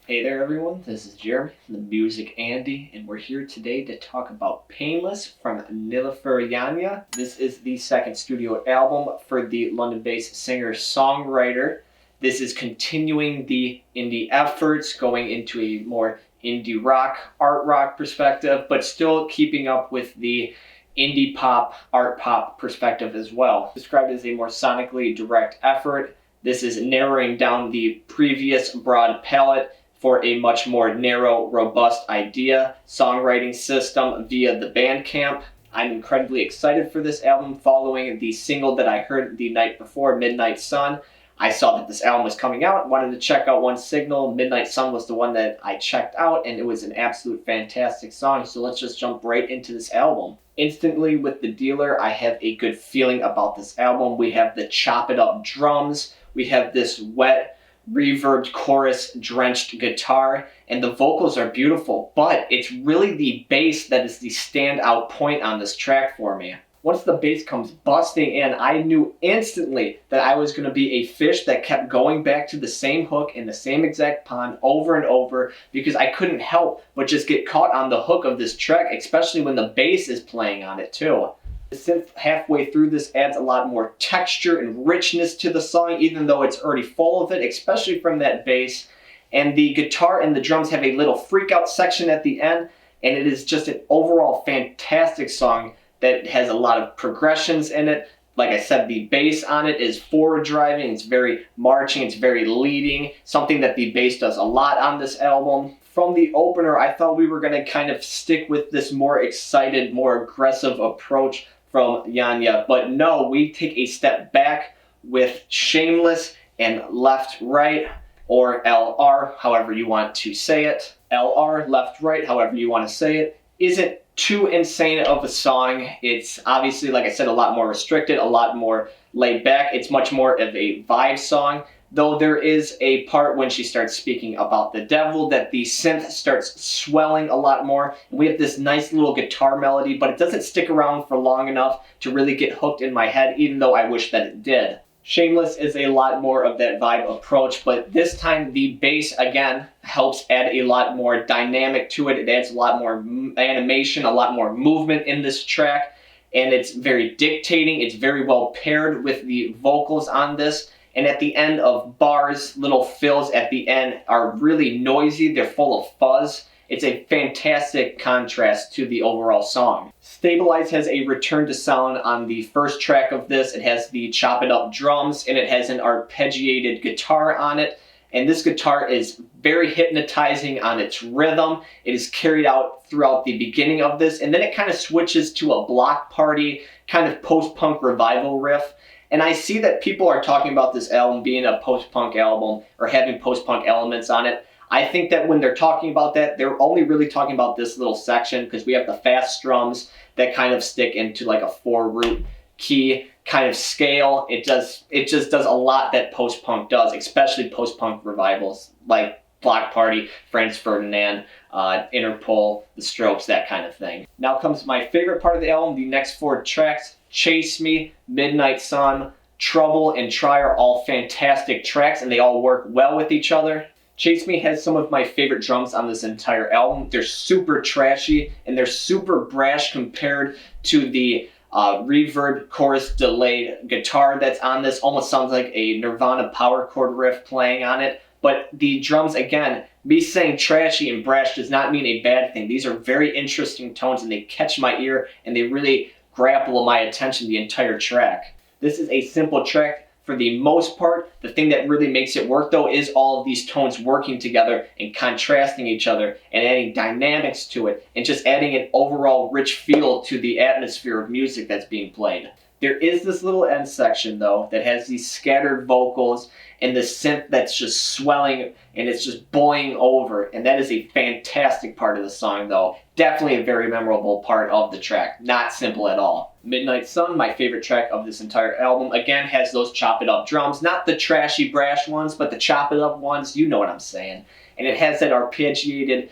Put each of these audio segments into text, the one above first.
Hey there everyone, this is Jeremy from the Music Andy, and we're here today to talk about Painless from Nilufer Yanya. This is the second studio album for the London-based singer-songwriter. This is continuing the indie efforts, going into a more indie rock, art rock perspective, but still keeping up with the indie pop, art pop perspective as well. Described as a more sonically direct effort, this is narrowing down the previous broad palette for a much more narrow, robust idea, songwriting system via the Bandcamp. I'm incredibly excited for this album following the single that I heard the night before, Midnight Sun. I saw that this album was coming out, wanted to check out one single. Midnight Sun was the one that I checked out, and it was an absolute fantastic song, so let's just jump right into this album. Instantly with The Dealer, I have a good feeling about this album. We have the chop it up drums, we have this wet, reverbed chorus drenched guitar, and the vocals are beautiful, but it's really the bass that is the standout point on this track for me. Once the bass comes busting in, I knew instantly that I was going to be a fish that kept going back to the same hook in the same exact pond over and over, because I couldn't help but just get caught on the hook of this track, especially when the bass is playing on it too. The synth halfway through this adds a lot more texture and richness to the song, even though it's already full of it, especially from that bass. And the guitar and the drums have a little freak out section at the end, and it is just an overall fantastic song that has a lot of progressions in it. Like I said, the bass on it is forward driving, it's very marching, it's very leading, something that the bass does a lot on this album. From the opener, I thought we were going to kind of stick with this more excited, more aggressive approach from Yanya, but no, we take a step back with Shameless and Left Right, or LR, however you want to say it. LR, Left Right, however you want to say it, isn't too insane of a song. It's obviously, like I said, a lot more restricted, a lot more laid back. It's much more of a vibe song, though there is a part when she starts speaking about the devil that the synth starts swelling a lot more. And we have this nice little guitar melody, but it doesn't stick around for long enough to really get hooked in my head, even though I wish that it did. Shameless is a lot more of that vibe approach, but this time the bass, again, helps add a lot more dynamic to it. It adds a lot more animation, a lot more movement in this track, and it's very dictating. It's very well paired with the vocals on this. And at the end of bars, little fills at the end are really noisy. They're full of fuzz. It's a fantastic contrast to the overall song. Stabilize has a return to sound on the first track of this. It has the chop it up drums, and it has an arpeggiated guitar on it. And this guitar is very hypnotizing on its rhythm. It is carried out throughout the beginning of this, and then it kind of switches to a block party, kind of post-punk revival riff. And I see that people are talking about this album being a post-punk album or having post-punk elements on it. I think that when they're talking about that, they're only really talking about this little section, because we have the fast strums that kind of stick into like a 4-root key kind of scale. It just does a lot that post-punk does, especially post-punk revivals like Block Party, Franz Ferdinand, Interpol, The Strokes, that kind of thing. Now comes my favorite part of the album, the next 4 tracks. Chase Me, Midnight Sun, Trouble, and Try are all fantastic tracks, and they all work well with each other. Chase Me has some of my favorite drums on this entire album. They're super trashy, and they're super brash compared to the reverb chorus delayed guitar that's on this. Almost sounds like a Nirvana power chord riff playing on it. But the drums, again, me saying trashy and brash does not mean a bad thing. These are very interesting tones, and they catch my ear, and they really grapple my attention the entire track. This is a simple track for the most part. The thing that really makes it work, though, is all of these tones working together and contrasting each other and adding dynamics to it and just adding an overall rich feel to the atmosphere of music that's being played. There is this little end section, though, that has these scattered vocals and the synth that's just swelling and it's just boiling over, and that is a fantastic part of the song, though. Definitely a very memorable part of the track. Not simple at all. Midnight Sun, my favorite track of this entire album, again has those chop it up drums. Not the trashy brash ones, but the chop it up ones. You know what I'm saying. And it has that arpeggiated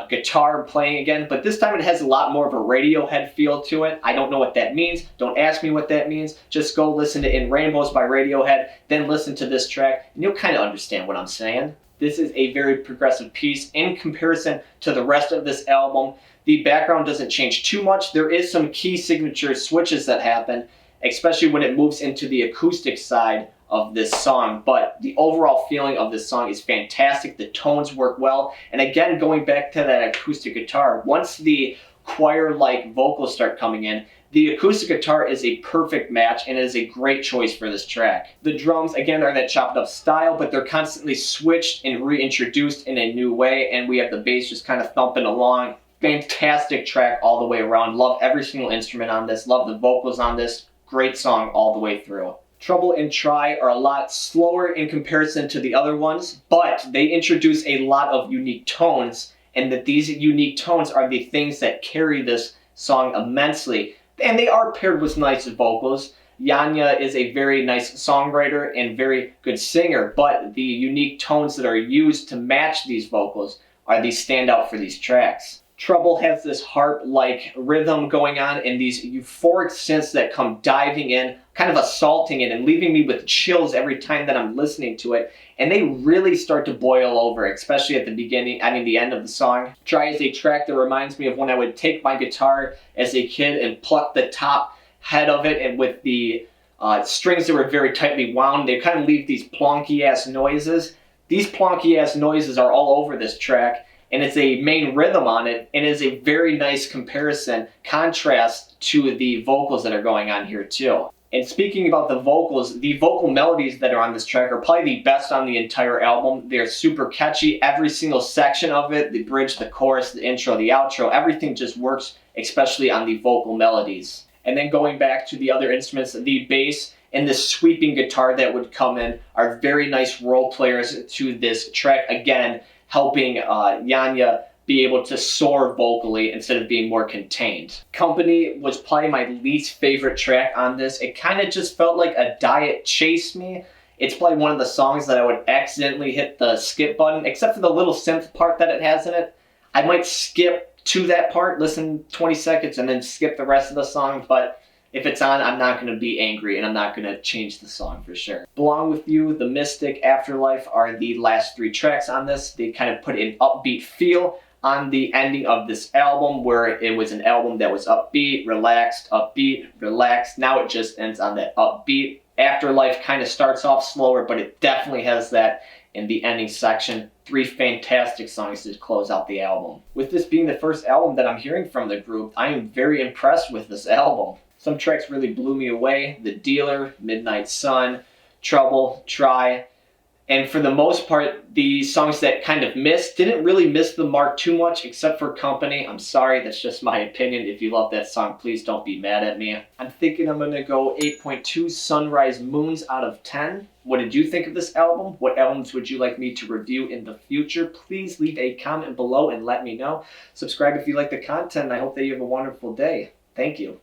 guitar playing again, but this time it has a lot more of a Radiohead feel to it. I don't know what that means. Don't ask me what that means. Just go listen to In Rainbows by Radiohead, then listen to this track, and you'll kind of understand what I'm saying. This is a very progressive piece in comparison to the rest of this album. The background doesn't change too much. There is some key signature switches that happen, especially when it moves into the acoustic side of this song, but the overall feeling of this song is fantastic. The tones work well, and again, going back to that acoustic guitar, once the choir-like vocals start coming in, the acoustic guitar is a perfect match and is a great choice for this track. The drums, again, are that chopped up style, but they're constantly switched and reintroduced in a new way, and we have the bass just kind of thumping along. Fantastic track all the way around. Love every single instrument on this. Love the vocals on this. Great song all the way through. Trouble and Try are a lot slower in comparison to the other ones, but they introduce a lot of unique tones, and that these unique tones are the things that carry this song immensely. And they are paired with nice vocals. Yanya is a very nice songwriter and very good singer, but the unique tones that are used to match these vocals are the standout for these tracks. Trouble has this harp-like rhythm going on and these euphoric synths that come diving in, kind of assaulting it and leaving me with chills every time that I'm listening to it. And they really start to boil over, especially at the beginning, the end of the song. Try is a track that reminds me of when I would take my guitar as a kid and pluck the top head of it, and with the strings that were very tightly wound, they kind of leave these plonky-ass noises. These plonky-ass noises are all over this track, and it's a main rhythm on it, and is a very nice contrast to the vocals that are going on here too. And speaking about the vocals, the vocal melodies that are on this track are probably the best on the entire album. They're super catchy. Every single section of it, the bridge, the chorus, the intro, the outro, everything just works, especially on the vocal melodies. And then going back to the other instruments, the bass and the sweeping guitar that would come in are very nice role players to this track. Again, helping Yanya be able to soar vocally instead of being more contained. Company was probably my least favorite track on this. It kind of just felt like a diet chased me. It's probably one of the songs that I would accidentally hit the skip button, except for the little synth part that it has in it. I might skip to that part, listen 20 seconds, and then skip the rest of the song, but if it's on, I'm not going to be angry, and I'm not going to change the song for sure. Belong With You, The Mystic Afterlife are the last 3 tracks on this. They kind of put an upbeat feel on the ending of this album, where it was an album that was upbeat, relaxed, Now it just ends on that upbeat. Afterlife kind of starts off slower, but it definitely has that in the ending section. 3 fantastic songs to close out the album. With this being the first album that I'm hearing from the group, I am very impressed with this album. Some tracks really blew me away. The Dealer, Midnight Sun, Trouble, Try. And for the most part, the songs that kind of didn't really miss the mark too much, except for Company. I'm sorry, that's just my opinion. If you love that song, please don't be mad at me. I'm thinking I'm gonna go 8.2 Sunrise Moons out of 10. What did you think of this album? What albums would you like me to review in the future? Please leave a comment below and let me know. Subscribe if you like the content. I hope that you have a wonderful day. Thank you.